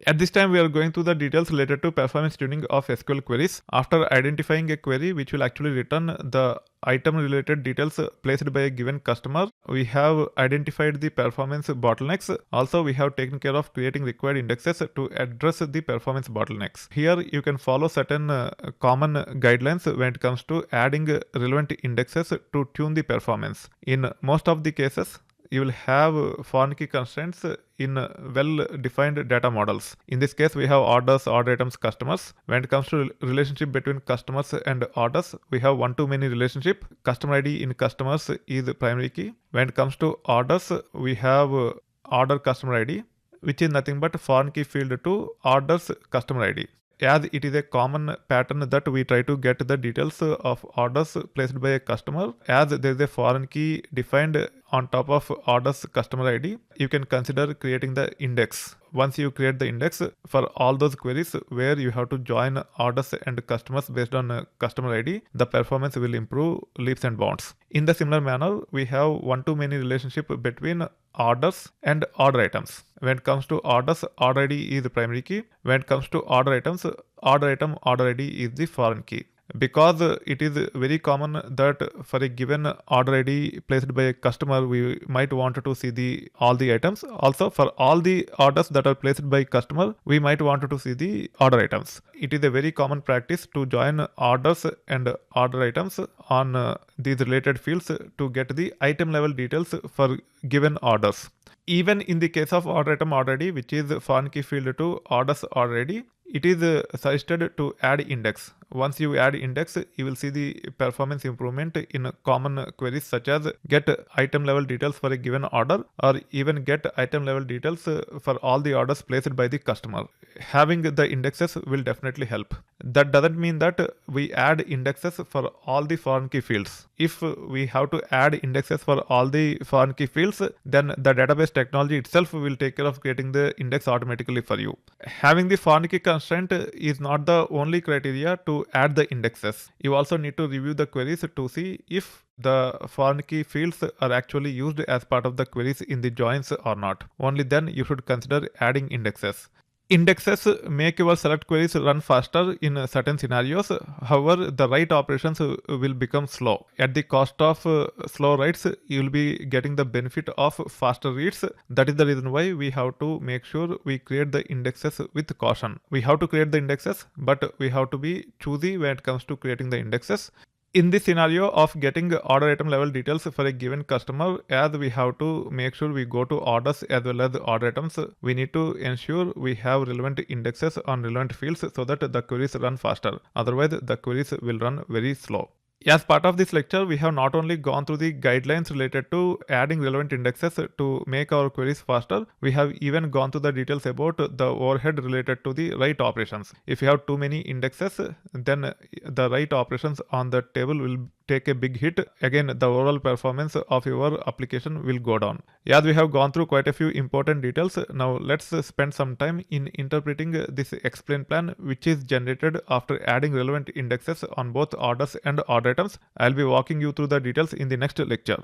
At this time, we are going through the details related to performance tuning of SQL queries. After identifying a query which will actually return the item related details placed by a given customer, we have identified the performance bottlenecks. Also, we have taken care of creating required indexes to address the performance bottlenecks. Here, you can follow certain common guidelines when it comes to adding relevant indexes to tune the performance. In most of the cases, you will have foreign key constraints in well-defined data models. In this case, we have orders, order items, customers. When it comes to relationship between customers and orders, we have one-to-many relationship. Customer ID in customers is primary key. When it comes to orders, we have order customer ID, which is nothing but foreign key field to orders customer ID. As it is a common pattern that we try to get the details of orders placed by a customer, as there is a foreign key defined on top of orders customer ID, you can consider creating the index. Once you create the index for all those queries where you have to join orders and customers based on customer ID, the performance will improve leaps and bounds. In the similar manner, we have one-to-many relationship between orders and order items. When it comes to orders, order ID is the primary key. When it comes to order items, order item, order ID is the foreign key. Because it is very common that for a given order ID placed by a customer, we might want to see all the items. Also, for all the orders that are placed by customer, we might want to see the order items. It is a very common practice to join orders and order items on these related fields to get the item level details for given orders. Even in the case of order item order ID, which is foreign key field to orders order ID, it is suggested to add index. Once you add index, you will see the performance improvement in common queries such as get item level details for a given order, or even get item level details for all the orders placed by the customer. Having the indexes will definitely help. That doesn't mean that we add indexes for all the foreign key fields. If we have to add indexes for all the foreign key fields, then the database technology itself will take care of creating the index automatically for you. Having the foreign key constraint is not the only criteria to add the indexes. You also need to review the queries to see if the foreign key fields are actually used as part of the queries in the joins or not. Only then you should consider adding indexes. Indexes make your select queries run faster in certain scenarios. However, the write operations will become slow. At the cost of slow writes, you will be getting the benefit of faster reads. That is the reason why we have to make sure we create the indexes with caution. We have to create the indexes, but we have to be choosy when it comes to creating the indexes. In this scenario of getting order item level details for a given customer, as we have to make sure we go to orders as well as order items, we need to ensure we have relevant indexes on relevant fields so that the queries run faster. Otherwise, the queries will run very slow. As part of this lecture, we have not only gone through the guidelines related to adding relevant indexes to make our queries faster, we have even gone through the details about the overhead related to the write operations. If you have too many indexes, then the write operations on the table will take a big hit. Again, the overall performance of your application will go down. As we have gone through quite a few important details, now let's spend some time in interpreting this explain plan, which is generated after adding relevant indexes on both orders and order items. I'll be walking you through the details in the next lecture.